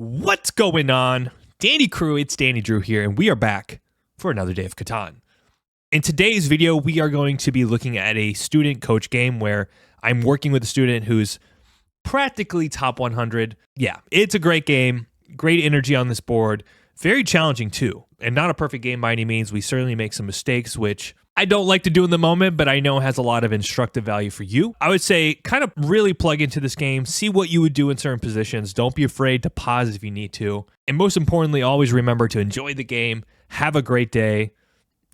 What's going on? Dandy Crew, it's DandyDrew here, and we are back for another day of Catan. In today's video, we are going to be looking at a student coach game where I'm working with a student who's practically top 100. Yeah, it's a great game, great energy on this board, very challenging too, and not a perfect game by any means. We certainly make some mistakes, which I don't like to do in the moment, but I know has a lot of instructive value for you. I would say kind of really plug into this game, see what you would do in certain positions. Don't be afraid to pause if you need to. And most importantly, always remember to enjoy the game, have a great day,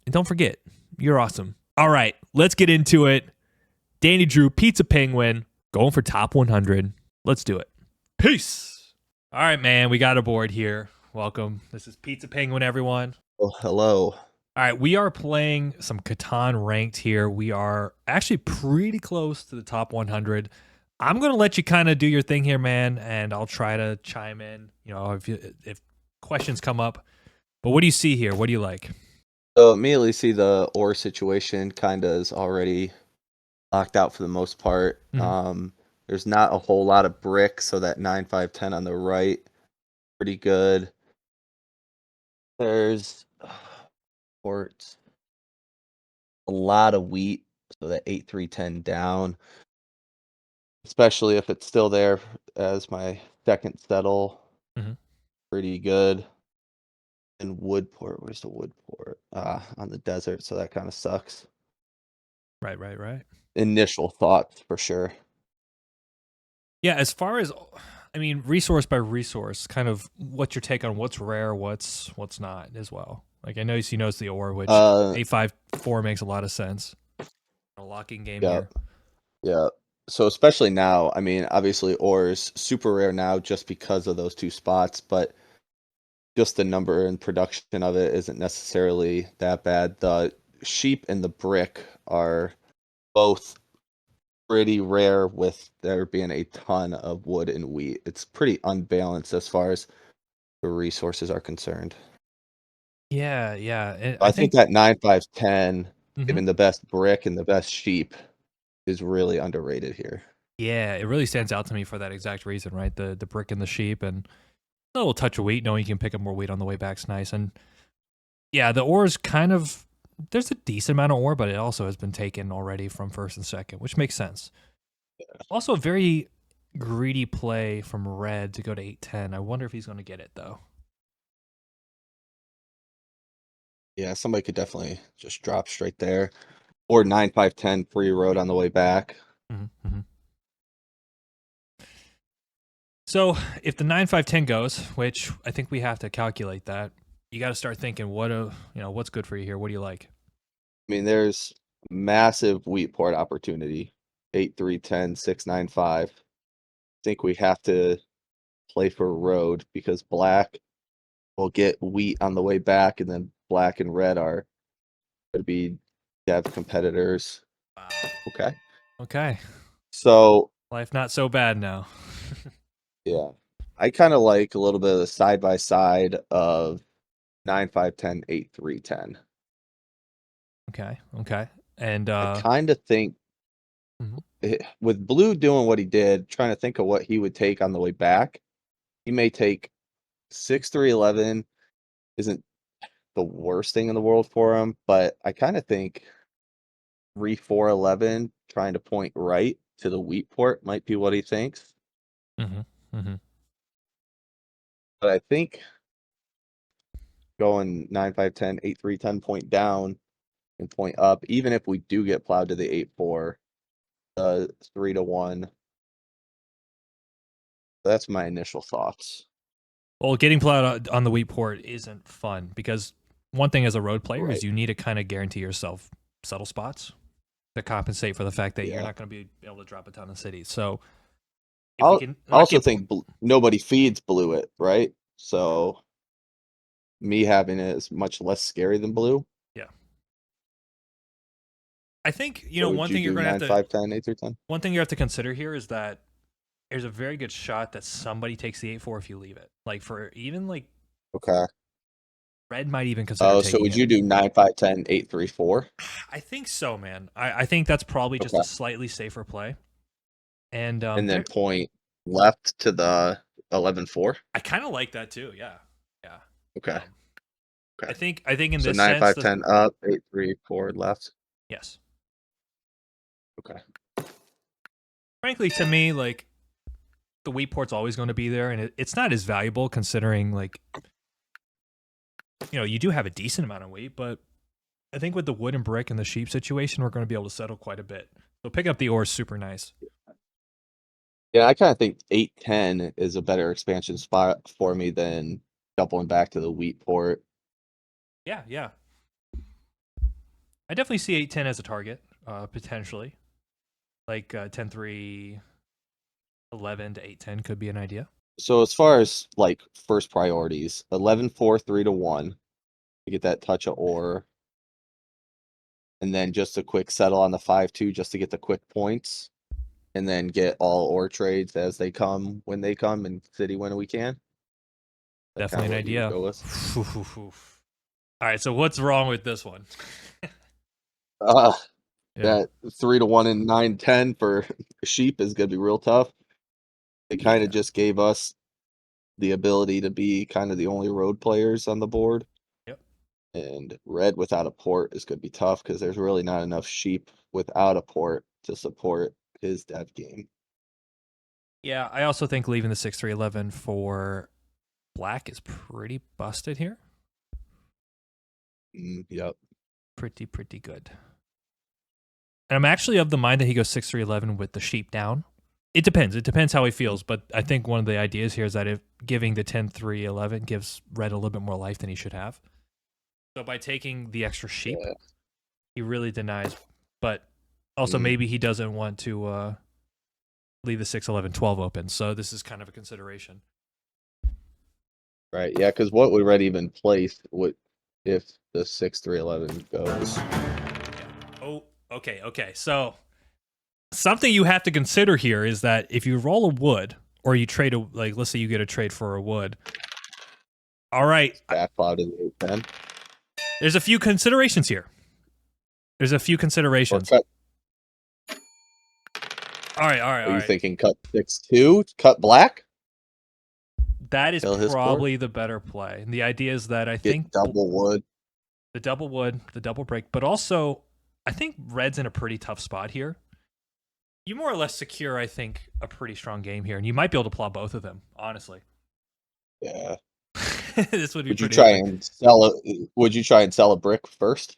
and don't forget, you're awesome. All right, let's get into it. DandyDrew, Pizza Penguin, going for top 100. Let's do it. Peace. All right, man, we got a board here. Welcome. This is Pizza Penguin, everyone. Oh, hello. All right, we are playing some Catan ranked here. We are actually pretty close to the top 100. I'm going to let you kind of do your thing here, man, and I'll try to chime in, if questions come up. But what do you see here? What do you like? So immediately see the ore situation kind of is already locked out for the most part. Mhm. There's not a whole lot of brick, so that 9, 5, 10 on the right, pretty good. There's ports, a lot of wheat, so that 8, 3, 10 down, especially if it's still there as my second settle. Mhm. Pretty good. And wood port, where's the wood port? On the desert, so that kind of sucks. Right. Initial thoughts for sure. Yeah, as far as, resource by resource, kind of what's your take on what's rare, what's not as well. Like, I know you notice the ore, which 854 makes a lot of sense. A locking game here. Yeah. So especially now, I mean, obviously ore is super rare now just because of those two spots, but just the number and production of it isn't necessarily that bad. The sheep and the brick are both pretty rare, with there being a ton of wood and wheat. It's pretty unbalanced as far as the resources are concerned. Yeah. And I think that 9, 5, 10, Mhm. given the best brick and the best sheep, is really underrated here. Yeah, it really stands out to me for that exact reason, right? The brick and the sheep and a little touch of wheat, knowing you can pick up more wheat on the way back's nice. And yeah, the ore is kind of, there's a decent amount of ore, but it also has been taken already from first and second, which makes sense. Also a very greedy play from red to go to 8-10. I wonder if he's going to get it though. Yeah, somebody could definitely just drop straight there. Or 9, 5, 10 free road on the way back. Mm-hmm. So if the 9-5-10 goes, which I think we have to calculate that, you got to start thinking what's good for you here. What do you like? I mean, there's massive wheat port opportunity. 8, 3, 10, 6, 9, 5. I think we have to play for road because black will get wheat on the way back, and then black and red are going to be dev competitors. Wow. Okay. So, Life not so bad now. yeah. I kind of like a little bit of the side by side of 9, 5, 10, 8, 3, 10. Okay. And I kind of think with blue doing what he did, trying to think of what he would take on the way back, he may take 6, 3, 11 isn't the worst thing in the world for him, but I kind of think 3, 4, 11 trying to point right to the wheat port might be what he thinks. Mm-hmm. But I think going 9, 5, 10, 8, 3, 10 point down and point up, even if we do get plowed to the 8, 4, 3 to 1. That's my initial thoughts. Well, getting plowed on the wheat port isn't fun because one thing as a road player Right. is you need to kind of guarantee yourself settle spots to compensate for the fact that you're Yeah. not going to be able to drop a ton of cities. So if we I can not also get think nobody feeds blue it, right? So me having it is much less scary than blue. yeah. I think So would one you thing you're do going to have 9, to 5, 10, 8 through 10? one thing you have to consider here is that there's a very good shot that somebody takes the 8-4 if you leave it. Like for even like Okay. red might even consider Oh, so taking would it. you do 9, 5, 10, 8, 3, 4? I think so, man. I think that's probably just Okay. a slightly safer play. And And then there, point left to the 11-4? I kind of like that too. Yeah, yeah. Okay. Um, Okay. I think in So this 9, sense, 5, 10 up, 8, 3 forward left. yes. Okay. Frankly, to me, like the wheat port's always going to be there, and it's not as valuable considering like you do have a decent amount of wheat, but I think with the wood and brick and the sheep situation, we're going to be able to settle quite a bit. So picking up the ore is super nice. Yeah, I kind of think 8-10 is a better expansion spot for me than doubling back to the wheat port. Yeah, yeah. I definitely see 8-10 as a target, potentially. Like 10-3, 11 to 8-10 could be an idea. So as far as like first priorities, 11-4, 3-1 to get that touch of ore. And then just a quick settle on the 5-2 just to get the quick points. And then get all ore trades as they come when they come and city when we can. That's kind Definitely of an what you would idea. go with. All right, so what's wrong with this one? Uh, Yeah. that 3-1 and 9-10 for sheep is gonna be real tough. It kind Yeah. of just gave us the ability to be kind of the only road players on the board. Yep. And red without a port is gonna be tough because there's really not enough sheep without a port to support his dev game. Yeah, I also think leaving the 6-3-11 for black is pretty busted here. Yep. Pretty good. And I'm actually of the mind that he goes 6-3-11 with the sheep down. It depends. It depends how he feels, but I think one of the ideas here is that if giving the 10-3-11 gives red a little bit more life than he should have. So by taking the extra sheep, Yeah. he really denies. But also maybe he doesn't want to leave the 6-11-12 open. So this is kind of a consideration. Right. Yeah, because what would red even place would if the 6-3-11 goes? Oh, okay. So something you have to consider here is that if you roll a wood or you trade a like, let's say you get a trade for a wood. All right, Backcloud is 8-10. there's a few considerations here. There's a few Or considerations. cut. All Are you right. thinking cut 6-2? Cut black? That is Kill his port? probably the better play. And the idea is that I Get think double wood. the double wood, the double break, but also I think red's in a pretty tough spot here. You more or less secure, I think, a pretty strong game here, and you might be able to plot both of them, honestly. Yeah. This would be Would you pretty try epic. and sell it? Would you try and sell a brick first?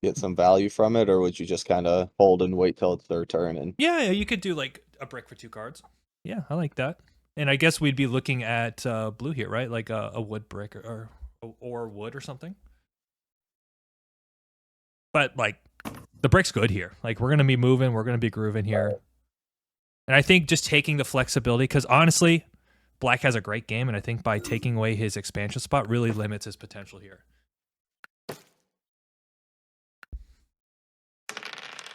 Get some value from it, or would you just kind of hold and wait till it's their turn? And Yeah, you could do like a brick for 2 cards. Yeah, I like that. And I guess we'd be looking at blue here, right? Like a wood brick or wood or something. But like the brick's good here. Like we're gonna be moving, we're gonna be grooving here. And I think just taking the flexibility, because honestly, black has a great game, and I think by taking away his expansion spot really limits his potential here.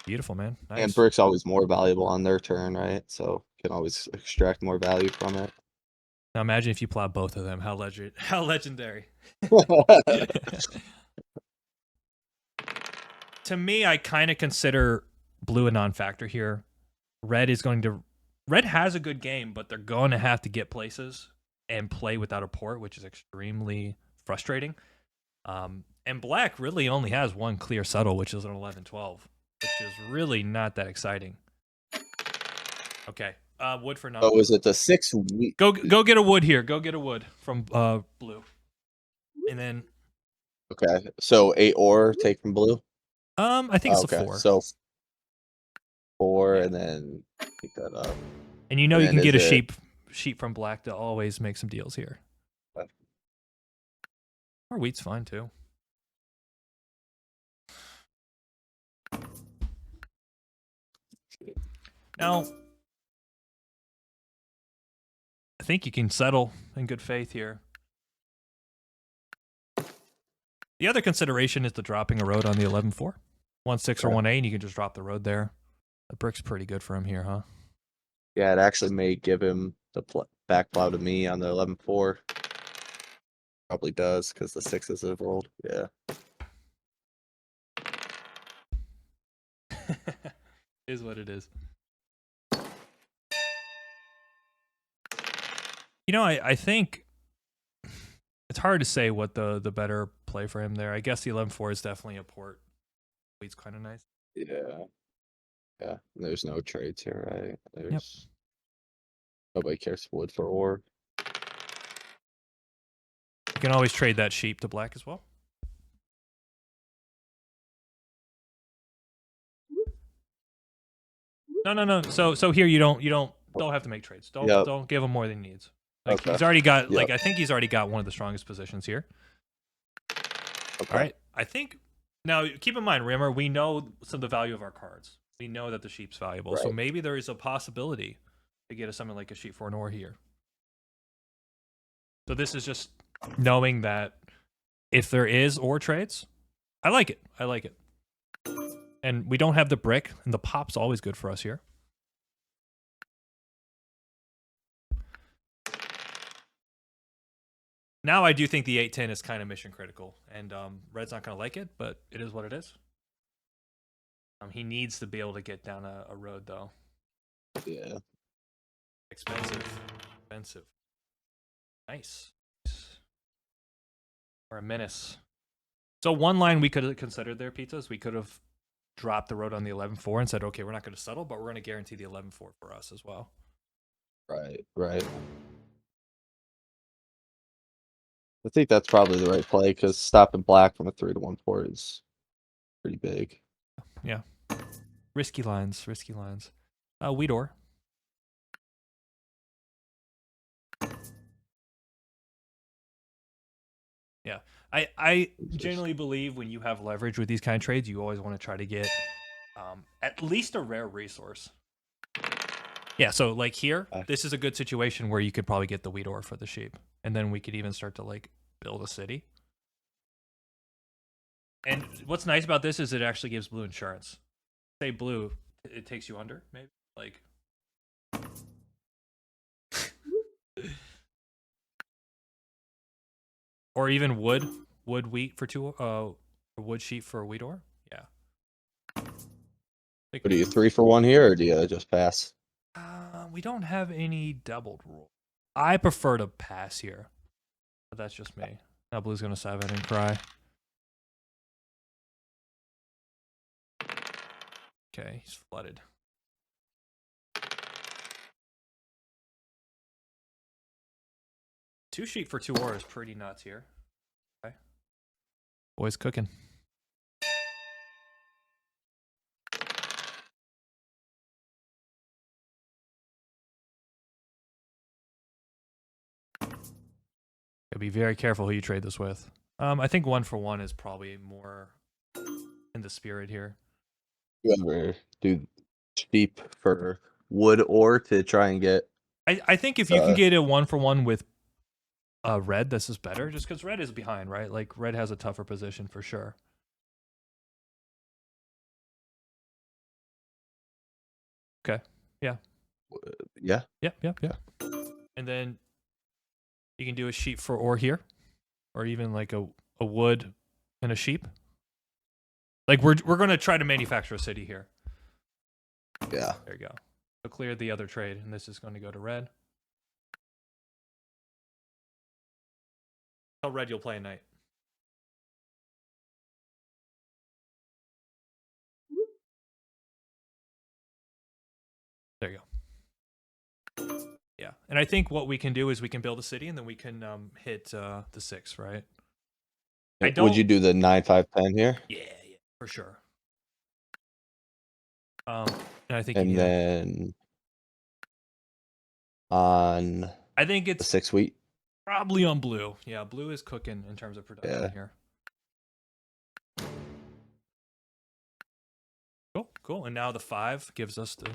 Beautiful, man. Nice. and brick's always more valuable on their turn, right? So can always extract more value from it. Now imagine if you plot both of them. How legendary. To me, I kind of consider blue a non-factor here. Red has a good game, but they're going to have to get places and play without a port, which is extremely frustrating. And black really only has one clear settle, which is an 11-12, which is really not that exciting. Okay, wood for none. Oh, is it the 6 week? Go get a wood here. Go get a wood from blue, and then Okay, so 8 ore take from blue. I think it's a 4. So 4, Yeah. and then pick that up. And you And can then get a is it- sheep from black to always make some deals here. Or wheat's fine too. Now, I think you can settle in good faith here. The other consideration is the dropping a road on the 11-4. 1-6 or 1-8, and you can just drop the road there. The brick's pretty good for him here, huh? Yeah, it actually may give him the back plow to me on the 11-4. Probably does because the 6s have rolled. Yeah. Is what it is. I think it's hard to say what the better play for him there. I guess the 11-4 is definitely a port. It's kind of nice. Yeah. Yeah. There's no trades here, right? Yep. Nobody cares wood for ore. You can always trade that sheep to black as well. No. So here you don't have to make trades. Don't give him more than he needs. Like Okay. he's already got Yep. I think he's already got one of the strongest positions here. Okay. All right. I think now keep in mind, Rimmer, we know some of the value of our cards. We know that the sheep's valuable. Right. So maybe there is a possibility to get something like a sheep for an ore here. So this is just knowing that if there is ore trades, I like it. I like it. And we don't have the brick, and the pop's always good for us here. Now I do think the 8-10 is kind of mission critical, and Red's not going to like it, but it is what it is. He needs to be able to get down a road, though. Yeah. Expensive. Nice. Or a menace. So one line we could have considered there, Pizzas, we could have dropped the road on the 11-4 and said, okay, we're not going to settle, but we're going to guarantee the 11-4 for us as well. Right. I think that's probably the right play because stopping black from a 3-1 port is pretty big. Yeah. Risky lines. Weedor. Yeah. I generally believe when you have leverage with these kind of trades, you always want to try to get at least a rare resource. Yeah, so like here, this is a good situation where you could probably get the wheat ore for the sheep. And then we could even start to like build a city. And what's nice about this is it actually gives blue insurance. Say blue, it takes you under, maybe. Like or even wood wheat for wood sheep for a wheat ore. Yeah. What do you 3-for-1 here, or do you just pass? We don't have any doubled rule. I prefer to pass here, but that's just me. Now blue's gonna 7 and cry. Okay, he's flooded. Two sheep for 2 ore is pretty nuts here. Okay. Boys cooking. Gotta be very careful who you trade this with. I think 1-for-1 is probably more in the spirit here. You ever do sheep for wood ore to try and get? I think if you can get a 1-for-1 with red, this is better, just because red is behind, right? Like red has a tougher position for sure. Okay. Yeah. Yeah. Yeah. And then you can do a sheep for ore here, or even like a wood and a sheep. Like we're going to try to manufacture a city here. Yeah. There you go. So clear the other trade, and this is going to go to red. Tell red you'll play a knight. There you go. Yeah, and I think what we can do is we can build a city, and then we can hit the 6, right? Would you do the 9-5-10 here? Yeah, for sure. And I think and then on I think it's 6 wheat. Probably on blue. Yeah, blue is cooking in terms of production here. Cool. And now the 5 gives us the.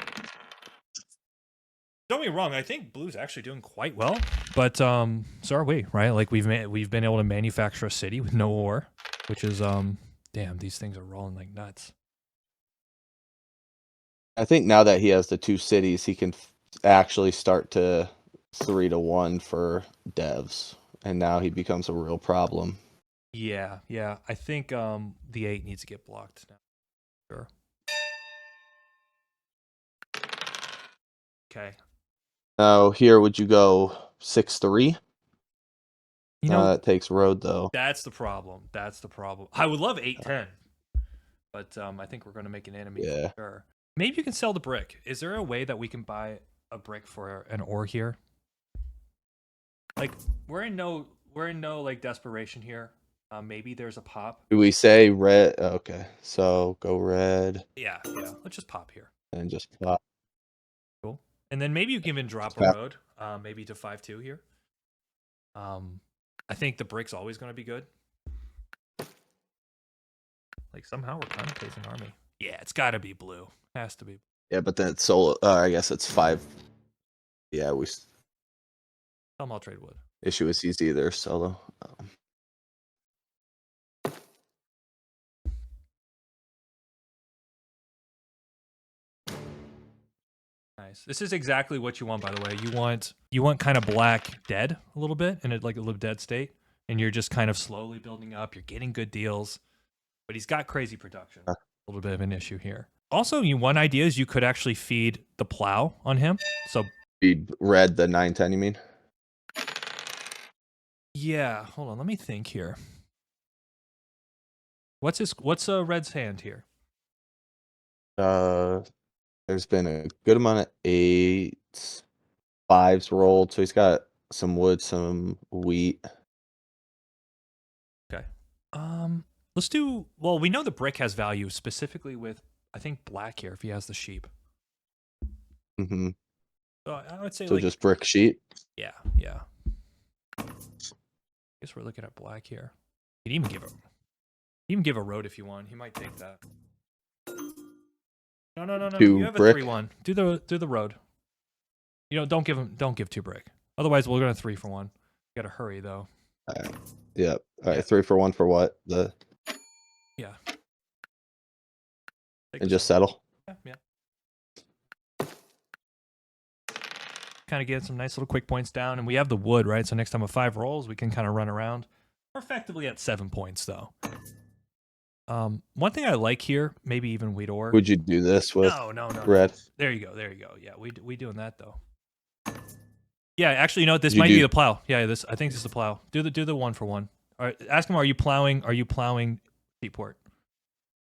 Don't get me wrong. I think blue's actually doing quite well, but so are we, right? Like we've been able to manufacture a city with no ore, which is damn, these things are rolling like nuts. I think now that he has the 2 cities, he can actually start to 3-1 for devs, and now he becomes a real problem. Yeah. I think the 8 needs to get blocked now. Sure. Okay. Now here, would you go 6-3. You know, It takes road though. that's the problem. That's the problem. I would love 8-10, but I think we're going to make an enemy Yeah. for sure. Maybe you can sell the brick. Is there a way that we can buy a brick for an ore here? Like we're in no like desperation here. Maybe there's a pop. Do we say red? Okay, so go red Yeah. Let's just pop here. and just pop. Cool. And then maybe you can even drop a Back. road, maybe to 5-2 here. I think the brick's always going to be good. Like somehow we're kind of placing army. Yeah, it's got to be blue. Has to be. Yeah, but then it's solo. I guess it's 5. Yeah, we Tell them I'll trade wood. issue is easy either solo. Nice. This is exactly what you want, by the way. You want kind of black dead a little bit in like a little dead state, and you're just kind of slowly building up. You're getting good deals, but he's got crazy production. A little bit of an issue here. Also, one idea is you could actually feed the plow on him. So Feed red the 9-10. You mean? Yeah. Hold on. Let me think here. What's Red's hand here? There's been a good amount of 8s, 5s rolled, so he's got some wood, some wheat. Okay. Let's do. Well, we know the brick has value specifically with I think black here if he has the sheep. Mm-hmm. So I would say So like just brick sheet. yeah. Guess we're looking at black here. You'd even give a road if you want. He might take that. No. Two You have a brick. 3-1. Do the road. Don't give 2 brick. Otherwise, we're gonna 3 for 1. You gotta hurry though. Yeah. All right. 3 for 1 for what? Yeah. And just settle. Yeah. Kind of get some nice little quick points down, and we have the wood, right? So next time with 5 rolls, we can kind of run around. We're effectively at 7 points though. One thing I like here, maybe even wheat ore. Would you do this with No. red? There you go. Yeah, we doing that though. Yeah, actually, this You might do- be the plow. Yeah, I think this is the plow. Do the 1 for 1. All right, ask him. Are you plowing Seaport?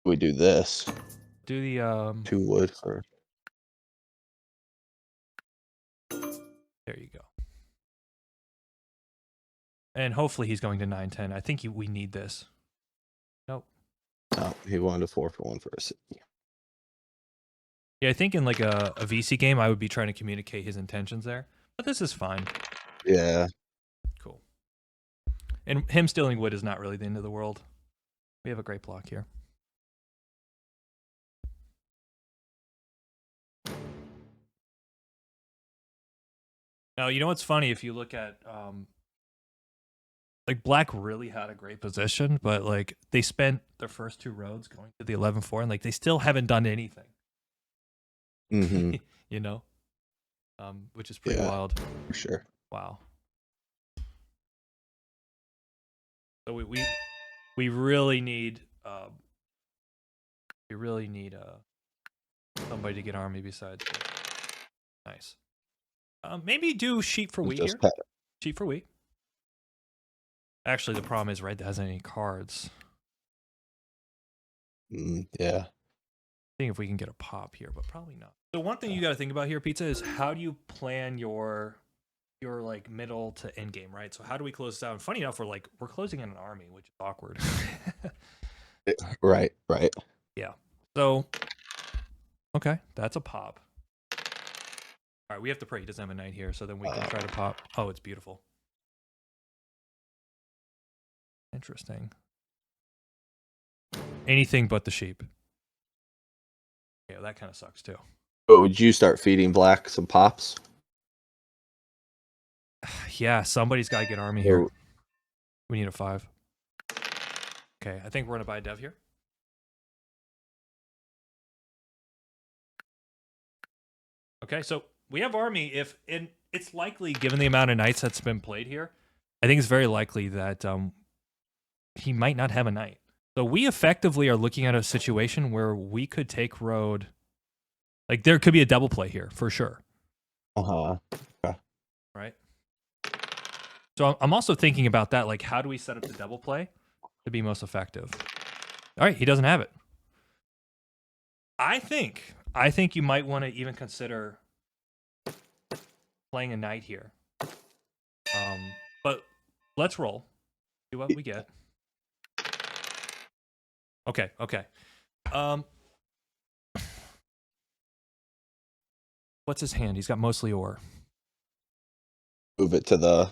We do this. Do the 2 wood for. There you go. And hopefully he's going to 9-10. I think we need this. Nope. No, he wanted a 4 for 1 for a city. Yeah, I think in like a VC game, I would be trying to communicate his intentions there. But this is fine. Yeah. Cool. And him stealing wood is not really the end of the world. We have a great block here. Now, you know what's funny? If you look at like black really had a great position, but like they spent their first 2 roads going to the 11-4, and like they still haven't done anything. Mm-hmm. Which is pretty wild. For sure. Wow. So we really need somebody to get army besides. Nice. Maybe do sheep for wheat here. Sheep for wheat. Actually, the problem is Red doesn't have any cards. Yeah. Think if we can get a pop here, but probably not. So one thing you got to think about here, Pizza, is how do you plan your like middle to end game, right? So how do we close this out? And funny enough, we're closing in an army, which is awkward. Right. Yeah. So okay, that's a pop. All right, we have to pray he doesn't have a knight here, so then we can try to pop. Oh, it's beautiful. Interesting. Anything but the sheep. Yeah, that kind of sucks too. But would you start feeding black some pops? Yeah, somebody's got to get army here. We need a 5. Okay, I think we're gonna buy a dev here. Okay, so we have army. And it's likely, given the amount of knights that's been played here, I think it's very likely that he might not have a knight. So we effectively are looking at a situation where we could take road. Like there could be a double play here for sure. Okay. Right? So I'm also thinking about that. Like, how do we set up the double play to be most effective? All right, he doesn't have it. I think you might want to even consider playing a knight here. But let's roll. See what we get. Okay. What's his hand? He's got mostly ore. Move it to the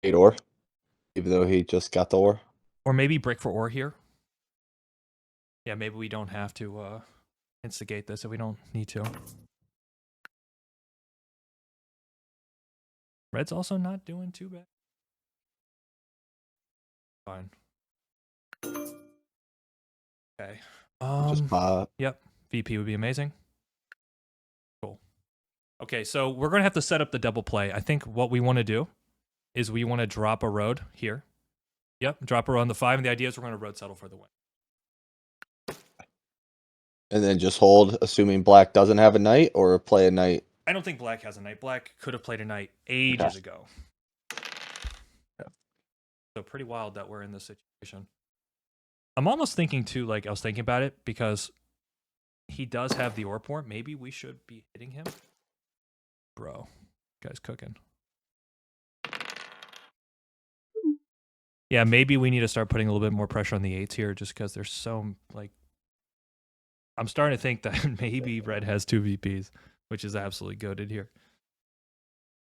8 ore, even though he just got the ore. Or maybe brick for ore here. Yeah, maybe we don't have to instigate this if we don't need to. Red's also not doing too bad. Fine. Okay. Just Yep. VP would be amazing. Cool. Okay, so we're going to have to set up the double play. I think what we want to do is we want to drop a road here. Yep, drop a road on the 5, and the idea is we're going to road settle for the win. and then just hold, assuming black doesn't have a knight, or play a knight. I don't think black has a knight. Black could have played a knight ages ago. Yeah. So pretty wild that we're in this situation. I'm almost thinking too, like I was thinking about it, because he does have the ore port. Maybe we should be hitting him. Bro, guy's cooking. Yeah, maybe we need to start putting a little bit more pressure on the 8s here, just because there's so, like, I'm starting to think that maybe red has 2 VPs, which is absolutely goated here.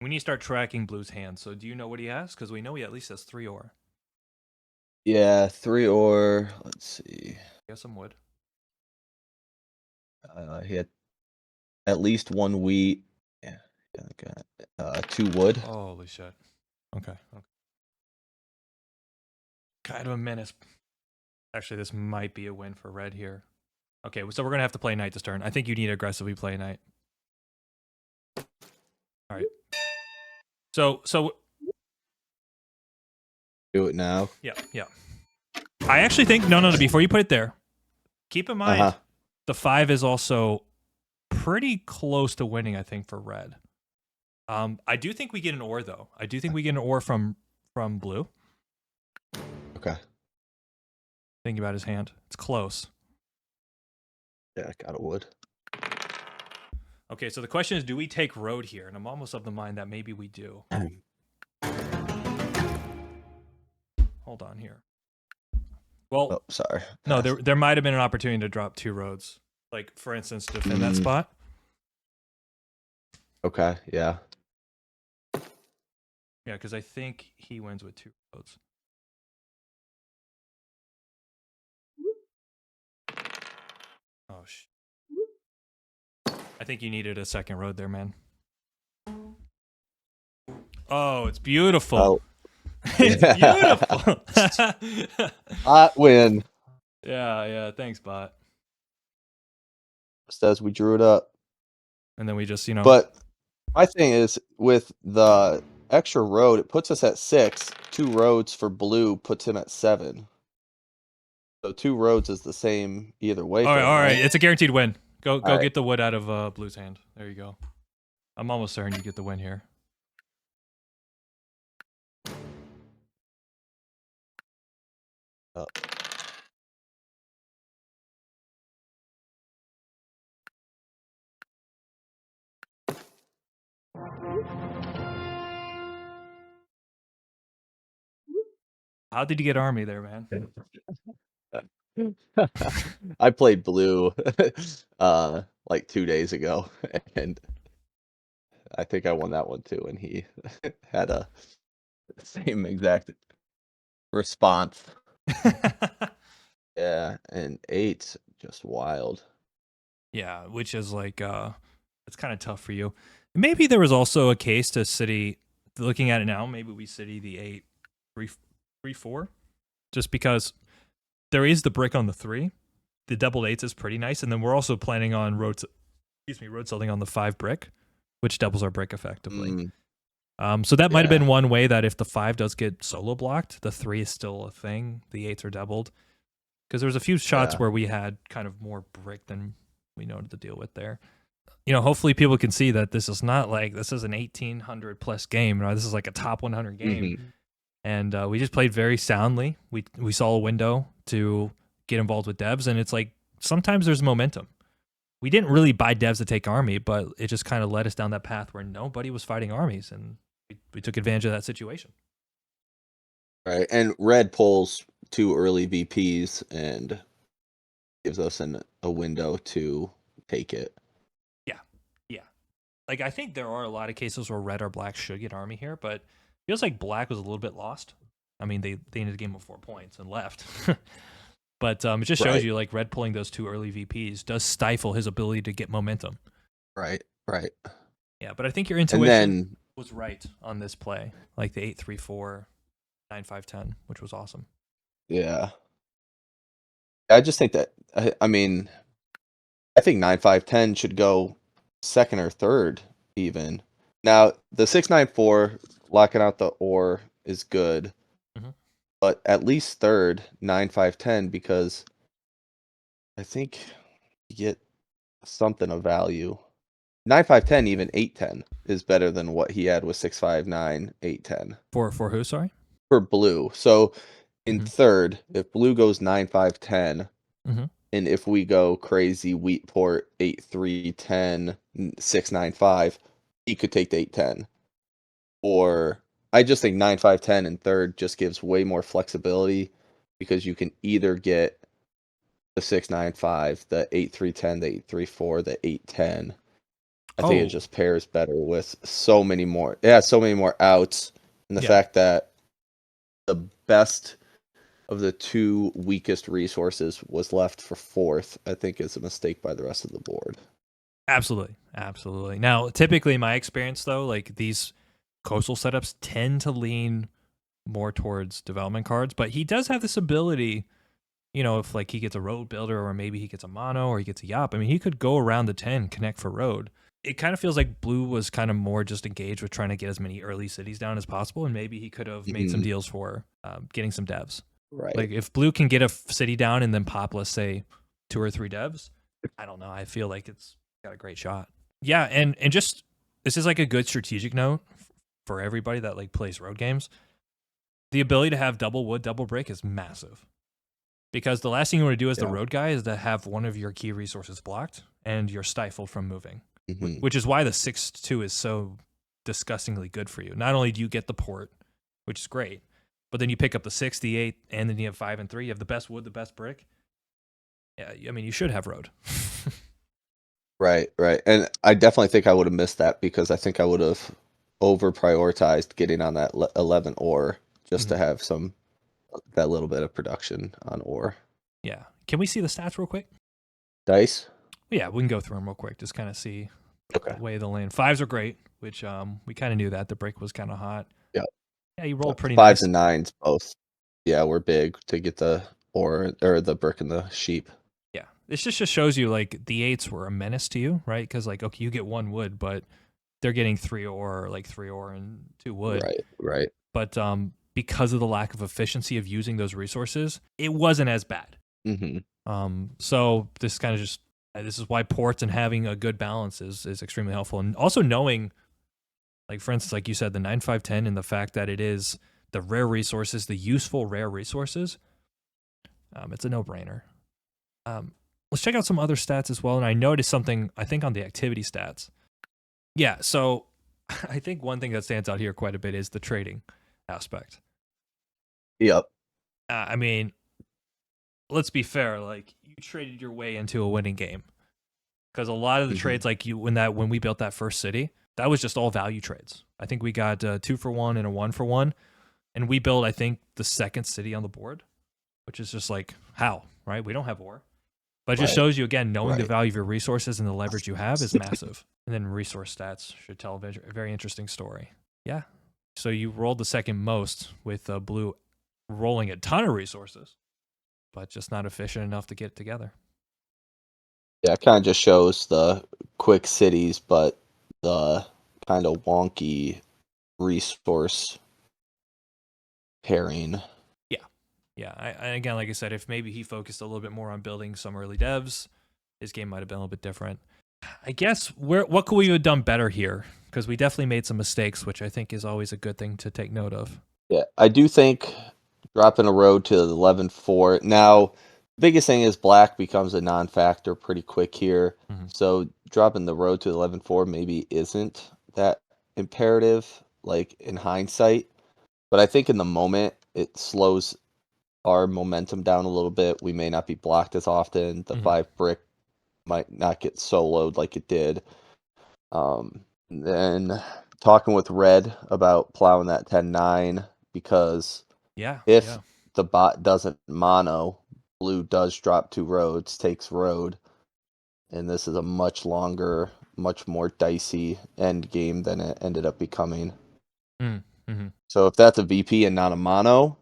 We need to start tracking blue's hand. So do you know what he has? Because we know he at least has 3 ore. Yeah, 3 ore. Let's see. He has some wood. He had at least 1 wheat. Yeah, got 2 wood. Holy shit. Okay. Kind of a menace. Actually, this might be a win for red here. Okay, so we're going to have to play knight this turn. I think you need to aggressively play knight. All right. So Do it now. Yeah. I actually think no. Before you put it there, keep in mind the 5 is also pretty close to winning. I think for red. I do think we get an ore though. I do think we get an ore from blue. Okay. Thinking about his hand, it's close. Yeah, I got a wood. Okay, so the question is, do we take road here? And I'm almost of the mind that maybe we do. Hold on here. Well, oh, sorry. No, there might have been an opportunity to drop 2 roads. Like, for instance, defend that spot. Okay, yeah. Yeah, because I think he wins with 2 roads. Oh, I think you needed a second road there, man. Oh, it's beautiful. Oh. It's beautiful. Bot win. Yeah. Thanks, bot. Just as we drew it up. And then we just, But my thing is, with the extra road, it puts us at 6. 2 roads for blue puts him at 7. So 2 roads is the same either way. All right. It's a guaranteed win. Go right. get the wood out of blue's hand. There you go. I'm almost certain you get the win here. How did you get army there, man? I played blue like 2 days ago, and I think I won that one too, and he had a same exact response. Yeah, and 8's just wild. Yeah, which is like it's kind of tough for you. Maybe there was also a case to city, looking at it now, maybe we city the 8 3-4, just because there is the brick on the 3. The double 8s is pretty nice, and then we're also planning on road selling on the 5 brick, which doubles our brick effectively. So that might have been one way that if the 5 does get solo blocked, the 3 is still a thing. The 8s are doubled. Because there was a few shots where we had kind of more brick than we know to deal with there. Hopefully people can see that this is not like, this is an 1800 plus game, right? This is like a top 100 game. and we just played very soundly. We saw a window to get involved with devs, and it's like sometimes there's momentum. We didn't really buy devs to take army, but it just kind of led us down that path where nobody was fighting armies, and we took advantage of that situation. Right. And red pulls 2 early VPs and gives us a window to take it. Yeah, yeah. Like I think there are a lot of cases where red or black should get army here, but it feels like black was a little bit lost. I mean, they ended the game with 4 points and left. But it just shows you like red pulling those 2 early VPs does stifle his ability to get momentum. Right. Yeah, but I think your intuition was right on this play, like the 8-3-4, 9-5-10, which was awesome. Yeah. I just think that I mean, I think 9-5-10 should go second or third even. Now, the 6-9-4 locking out the ore is good. But at least third 9-5-10 because I think you get something of value. 9-5-10 even 8-10 is better than what he had with 6-5-9 8-10. For who, sorry? For blue. So in third, if blue goes 9-5-10, and if we go crazy Wheatport 8-3-10 6-9-5, he could take the 8-10. Or I just think 9-5-10 in third just gives way more flexibility because you can either get the 6-9-5, the 8-3-10, the 8-3-4, the 8-10. I think it just pairs better with so many more. Yeah, so many more outs, and the fact that the best of the 2 weakest resources was left for fourth, I think is a mistake by the rest of the board. Absolutely. Now, typically, in my experience though, like these coastal setups tend to lean more towards development cards, but he does have this ability, you know, if like he gets a road builder or maybe he gets a mono or he gets a yop, I mean, he could go around the 10, connect for road. It kind of feels like blue was kind of more just engaged with trying to get as many early cities down as possible, and maybe he could have made some deals for getting some devs. Right. Like if blue can get a city down and then pop, let's say, 2 or 3 devs, I don't know. I feel like it's got a great shot. Yeah, and just this is like a good strategic note for everybody that like plays road games. The ability to have double wood, double brick is massive. Because the last thing you want to do as the road guy is to have one of your key resources blocked and you're stifled from moving. Which is why the 6-2 is so disgustingly good for you. Not only do you get the port, which is great, but then you pick up the 6, the 8, and then you have 5 and 3. You have the best wood, the best brick. Yeah, I mean, you should have road. Right. And I definitely think I would have missed that because I think I would have over-prioritized getting on that 11 ore just to have that little bit of production on ore. Yeah. Can we see the stats real quick? Dice? Yeah, we can go through them real quick. Just kind of see the way the land. 5s are great, which we kind of knew that. The brick was kind of hot. Yeah. Yeah, you rolled pretty 5s nice. and 9s both. Yeah, we're big to get the ore or the brick and the sheep. Yeah. This just shows you like the 8s were a menace to you, right? Because like, okay, you get 1 wood, but they're getting 3 ore, like 3 ore and 2 wood. Right. But because of the lack of efficiency of using those resources, it wasn't as bad. So this kind of just this is why ports and having a good balance is extremely helpful, and also knowing, like for instance, like you said, the 9-5-10 and the fact that it is the rare resources, the useful rare resources. It's a no-brainer. Let's check out some other stats as well, and I noticed something I think on the activity stats. Yeah, so I think one thing that stands out here quite a bit is the trading aspect. Yep. I mean, let's be fair. Like you traded your way into a winning game because a lot of the trades, like when we built that first city, that was just all value trades. I think we got 2 for 1 and a 1 for 1, and we built I think the second city on the board, which is just like how right? We don't have ore, but it just shows you again knowing the value of your resources and the leverage you have is massive. And then resource stats should tell a very interesting story. Yeah. So you rolled the second most with blue rolling a ton of resources, but just not efficient enough to get it together. Yeah, it kind of just shows the quick cities, but the kind of wonky resource pairing. Yeah. And again, like I said, if maybe he focused a little bit more on building some early devs, his game might have been a little bit different. I guess what could we have done better here? Because we definitely made some mistakes, which I think is always a good thing to take note of. Yeah, I do think dropping a road to 11-4. Now, biggest thing is black becomes a non-factor pretty quick here. Mhm. So dropping the road to 11-4 maybe isn't that imperative, like in hindsight. But I think in the moment it slows our momentum down a little bit. We may not be blocked as often. The Mhm. 5 brick might not get soloed like it did. Then talking with Red about plowing that 10-9 because Yeah. if Yeah. the bot doesn't mono, blue does drop 2 roads, takes road, and this is a much longer, much more dicey end game than it ended up becoming. Mm-hmm. So if that's a VP and not a mono,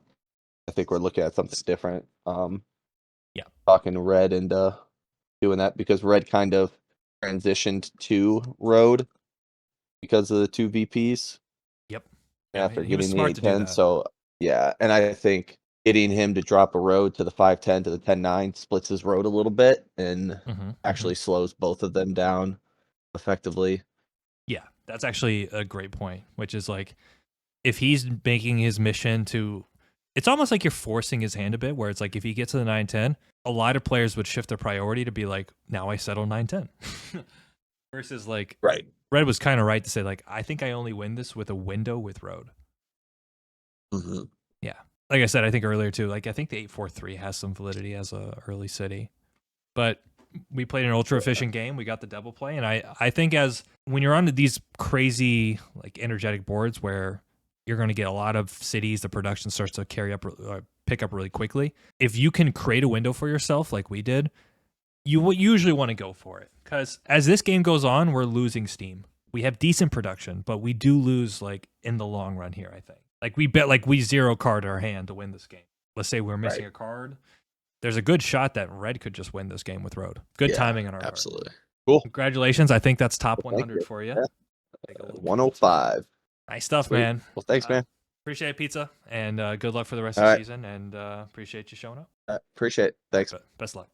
I think we're looking at something different. Yeah. Talking Red into doing that because Red kind of transitioned to road because of the 2 VPs Yep. Yeah. after He was getting the smart to do 8-10. that. So yeah, and I think getting him to drop a road to the 5-10 to the 10-9 splits his road a little bit and Mm-hmm. actually slows both of them down effectively. Yeah, that's actually a great point, which is like if he's making his mission to, it's almost like you're forcing his hand a bit, where it's like if he gets to the 9-10, a lot of players would shift their priority to be like, now I settle 9-10. Versus like Right. Red was kind of right to say like, I think I only win this with a window with road. Mm-hmm. Yeah. Like I said, I think earlier too, like I think the 8-4-3 has some validity as a early city. But we played an ultra efficient game. We got the double play. And I think as when you're on these crazy like energetic boards where you're going to get a lot of cities, the production starts to pick up really quickly. If you can create a window for yourself like we did, you will usually want to go for it. Because as this game goes on, we're losing steam. We have decent production, but we do lose like in the long run here, I think. Like we bet like we zero card our hand to win this game. Let's say we're missing a card. There's a good shot that Red could just win this game with Road. Good timing on our part. Absolutely. Cool. Congratulations. I think that's top Well, thank 100 you. for you. Yeah. Take a little 105. nice stuff, Sweet. man. Well, thanks, man. Appreciate it, pizza, and good luck for the rest All of the right. season. And appreciate you showing up. Appreciate it. Thanks. Best luck.